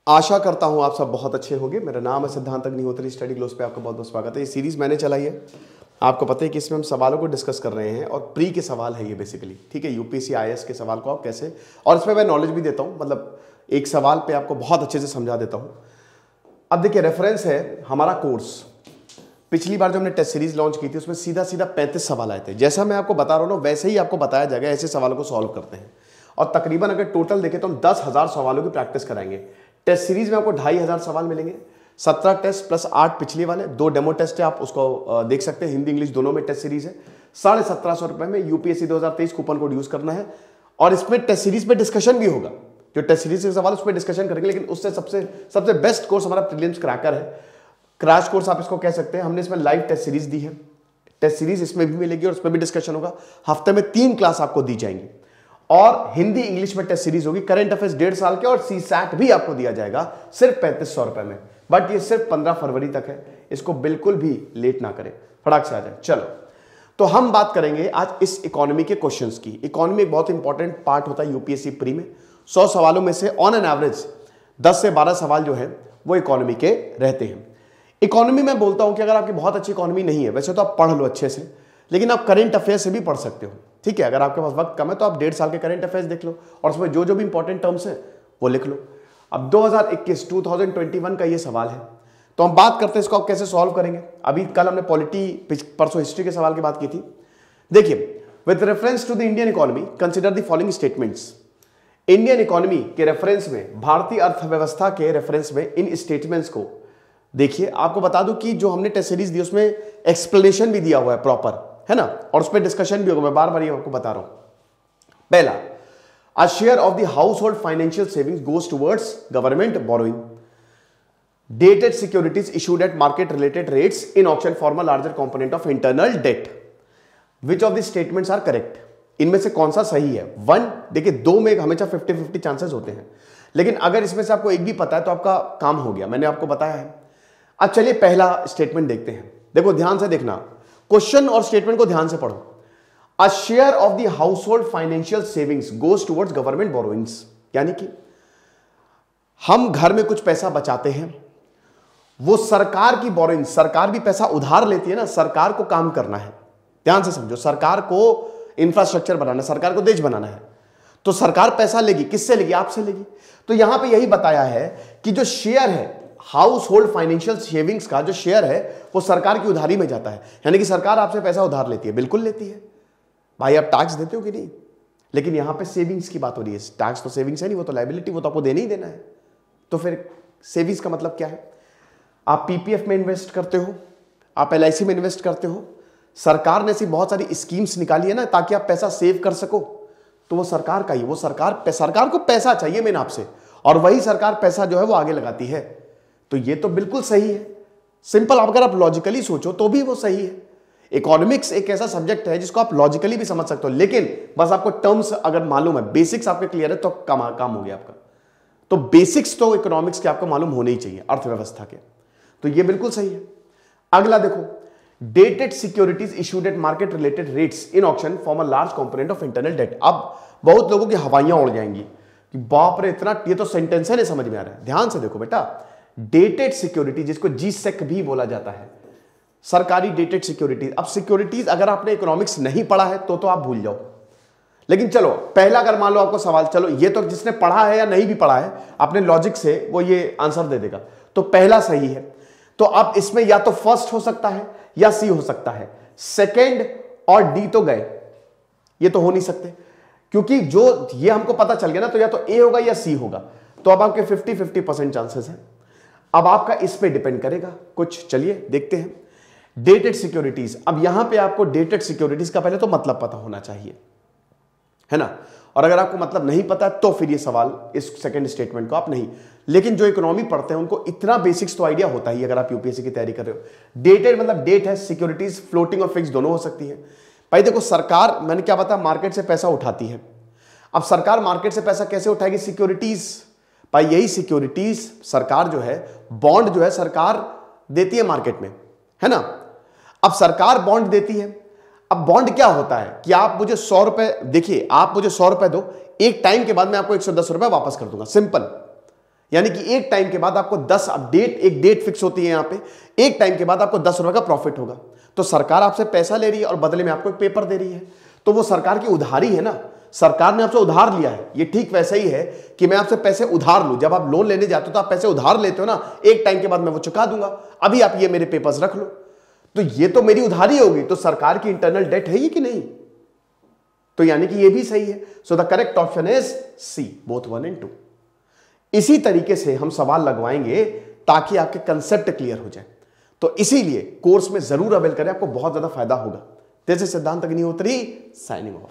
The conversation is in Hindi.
आशा करता हूं आप सब बहुत अच्छे होंगे। मेरा नाम है सिद्धांत अग्निहोत्री, स्टडी ग्लोस पे आपका बहुत बहुत स्वागत है। ये सीरीज मैंने चलाई है, आपको पता है कि इसमें हम सवालों को डिस्कस कर रहे हैं और प्री के सवाल है ये बेसिकली, ठीक है। यूपीएससी आईएएस के सवाल को आप कैसे, और इसमें मैं नॉलेज भी देता हूँ, मतलब एक सवाल पे आपको बहुत अच्छे से समझा देता हूँ। अब देखिए, रेफरेंस है हमारा कोर्स। पिछली बार जो हमने टेस्ट सीरीज लॉन्च की थी उसमें सीधा 35 सवाल आए थे। जैसा मैं आपको बता रहा हूँ ना वैसे ही आपको बताया जाएगा, ऐसे सवालों को सॉल्व करते हैं। और तकरीबन अगर टोटल देखें तो हम 10,000 सवालों की प्रैक्टिस कराएंगे। टेस्ट सीरीज में आपको 2,500 सवाल मिलेंगे, 17 टेस्ट प्लस 8 पिछले वाले, 2 डेमो टेस्ट है, आप उसको देख सकते हैं। हिंदी इंग्लिश दोनों में टेस्ट सीरीज है। 1750 रुपए में यूपीएससी 2023 कूपन कोड यूज करना है। और इसमें टेस्ट सीरीज पे डिस्कशन भी होगा, जो टेस्ट सीरीज के सवाल उस पर डिस्कशन करेंगे। लेकिन उससे सबसे बेस्ट कोर्स हमारा प्रीलिम्स क्रैकर है, क्रैश कोर्स आप इसको कह सकते हैं। हमने इसमें लाइव टेस्ट सीरीज दी है, टेस्ट सीरीज इसमें भी मिलेगी और उसमें भी डिस्कशन होगा। हफ्ते में 3 क्लास आपको दी जाएंगी और हिंदी इंग्लिश में टेस्ट सीरीज होगी। करंट अफेयर्स 1.5 साल के और सीसैट भी आपको दिया जाएगा सिर्फ 3500 रुपए में। बट ये सिर्फ 15 फरवरी तक है, इसको बिल्कुल भी लेट ना करें, फटाक से आ जाए। चलो, तो हम बात करेंगे आज इस इकोनॉमी के क्वेश्चंस की। इकोनॉमी एक बहुत इंपॉर्टेंट पार्ट होता है यूपीएससी प्री में। 100 सवालों में से ऑन एन एवरेज 10 से 12 सवाल जो है वो इकोनॉमी के रहते हैं। इकोनॉमी में बोलता हूं कि अगर आपकी बहुत अच्छी इकोनॉमी नहीं है, वैसे तो आप पढ़ लो अच्छे से, लेकिन आप करंट अफेयर से भी पढ़ सकते हो, ठीक है। अगर आपके पास वक्त कम है तो आप 1.5 साल के करंट अफेयर्स देख लो और उसमें जो जो भी इंपॉर्टेंट टर्म्स हैं वो लिख लो। अब 2021 का ये सवाल है, तो हम बात करते हैं इसको आप कैसे सॉल्व करेंगे। अभी कल हमने पॉलिटी, परसों हिस्ट्री के सवाल की बात की थी। देखिए, with reference to the Indian economy consider the following statements. Indian economy के रेफरेंस में, भारतीय अर्थव्यवस्था के रेफरेंस में इन स्टेटमेंट्स को देखिए। आपको बता दूं कि जो हमने टेस्ट सीरीज दी उसमें एक्सप्लेनेशन भी दिया हुआ है प्रॉपर, है ना, और उसमें डिस्कशन भी होगा। मैं बार बार ये आपको बता रहा हूं। पहला, a share of the household financial savings goes towards government borrowing, dated securities issued at market related rates in auction form a larger component of internal debt. Which of the statements are correct? इनमें से कौन सा सही है? 1, देखिए 2 में हमेशा 50-50 चांसेस होते हैं, लेकिन अगर इसमें से आपको एक भी पता है तो आपका काम हो गया, मैंने आपको बताया है। अब चलिए पहला स्टेटमेंट देखते हैं। देखो, ध्यान से देखना, क्वेश्चन और स्टेटमेंट को ध्यान से पढ़ो। अ share of the household financial savings goes towards government borrowings, यानी कि हम घर में कुछ पैसा बचाते हैं, वो सरकार की बोरोइंग, सरकार भी पैसा उधार लेती है ना, सरकार को काम करना है। ध्यान से समझो, सरकार को इंफ्रास्ट्रक्चर बनाना है, सरकार को देश बनाना है, तो सरकार पैसा लेगी, किससे लेगी? आपसे लेगी। तो यहां पे यही बताया है कि जो शेयर है हाउस होल्ड फाइनेंशियल सेविंग्स का, जो शेयर है वो सरकार की उधारी में जाता है, यानी कि सरकार आपसे पैसा उधार लेती है। बिल्कुल लेती है भाई, आप टैक्स देते हो कि नहीं? लेकिन यहां पे सेविंग्स की बात हो रही है। टैक्स तो सेविंग्स है नहीं, वो तो लायबिलिटी, वो तो आपको देना ही देना है। तो फिर सेविंग्स का मतलब क्या है? आप पीपीएफ में इन्वेस्ट करते हो, आप एलआईसी में इन्वेस्ट करते हो। सरकार ने ऐसी बहुत सारी स्कीम्स निकाली है ना ताकि आप पैसा सेव कर सको, तो वो सरकार का ही, वो सरकार को पैसा चाहिए मेन आपसे, और वही सरकार पैसा जो है वो आगे लगाती है। तो ये तो बिल्कुल सही है, सिंपल। अगर आप लॉजिकली सोचो तो भी वो सही है। इकोनॉमिक्स एक ऐसा सब्जेक्ट है जिसको आप लॉजिकली भी समझ सकते हो, लेकिन बस आपको टर्म्स अगर मालूम है, बेसिक्स आपके क्लियर है, तो काम हो गया आपका। तो बेसिक्स तो इकोनॉमिक्स के आपको मालूम होने ही चाहिए, अर्थव्यवस्था के। तो ये बिल्कुल सही है। अगला देखो, dated securities issued at market related rates in auction form a large component of internal debt. अब बहुत लोगों की हवाइयां उड़ जाएंगी कि बाप रे, इतना, ये तो सेंटेंस है, नहीं समझ में आ रहा है। ध्यान से देखो बेटा, डेटेड सिक्योरिटी, जिसको जीसेक भी बोला जाता है, सरकारी डेटेड सिक्योरिटीज। अब सिक्योरिटीज अगर आपने इकोनॉमिक्स नहीं पढ़ा है तो आप भूल जाओ, लेकिन चलो पहला अगर मान लो आपको सवाल, चलो ये तो जिसने पढ़ा है या नहीं भी पढ़ा है, अपने लॉजिक से वो ये आंसर दे देगा, तो पहला सही है। तो अब इसमें या तो फर्स्ट हो सकता है या सी हो सकता है, सेकेंड और डी तो गए, ये तो हो नहीं सकते, क्योंकि जो ये हमको पता चल गया ना, तो या तो ए होगा या सी होगा। तो अब आपके 50-50% चांसेस हैं। अब आपका इस पे डिपेंड करेगा कुछ। चलिए देखते हैं डेटेड सिक्योरिटीज। अब यहां पे आपको डेटेड सिक्योरिटीज का पहले तो मतलब पता होना चाहिए, है ना, और अगर आपको मतलब नहीं पता तो फिर ये सवाल, इस सेकंड स्टेटमेंट को आप नहीं। लेकिन जो इकोनॉमी पढ़ते हैं उनको इतना बेसिक्स तो आइडिया होता ही, अगर आप यूपीएससी की तैयारी कर रहे हो। डेटेड मतलब डेट है, सिक्योरिटीज फ्लोटिंग और फिक्स दोनों हो सकती है। भाई देखो, सरकार, मैंने क्या बताया, मार्केट से पैसा उठाती है। अब सरकार मार्केट से पैसा कैसे उठाएगी? सिक्योरिटीज। भाई यही सिक्योरिटीज सरकार जो है, बॉन्ड जो है सरकार देती है मार्केट में, है ना। अब सरकार बॉन्ड देती है। अब बॉन्ड क्या होता है कि आप मुझे 100 रुपए, देखिए आप मुझे 100 रुपए दो, एक टाइम के बाद मैं आपको 110 रुपए वापस कर दूंगा, सिंपल। यानी कि एक टाइम के बाद आपको 10 अपडेट, एक डेट फिक्स होती है यहां पे, एक टाइम के बाद आपको 10 रुपए का प्रॉफिट होगा। तो सरकार आपसे पैसा ले रही है और बदले में आपको एक पेपर दे रही है, तो वो सरकार की उधारी है ना, सरकार ने आपसे उधार लिया है। ये ठीक वैसा ही है कि मैं आपसे पैसे उधार लूं, जब आप लोन लेने जाते हो तो आप पैसे उधार लेते हो ना, एक टाइम के बाद मैं वो चुका दूंगा, अभी आप ये मेरे पेपर्स रख लो, तो ये तो मेरी उधारी होगी, तो सरकार की इंटरनल डेट है ये कि नहीं? तो यानी कि ये भी सही है। So the correct option is C, both 1 and 2। इसी तरीके से हम सवाल लगवाएंगे ताकि आपके कंसेप्ट क्लियर हो जाए, तो इसीलिए कोर्स में जरूर अवेल करें, आपको बहुत ज्यादा फायदा होगा। दिस इज सिद्धांत अग्निहोत्री साइनिंग ऑफ।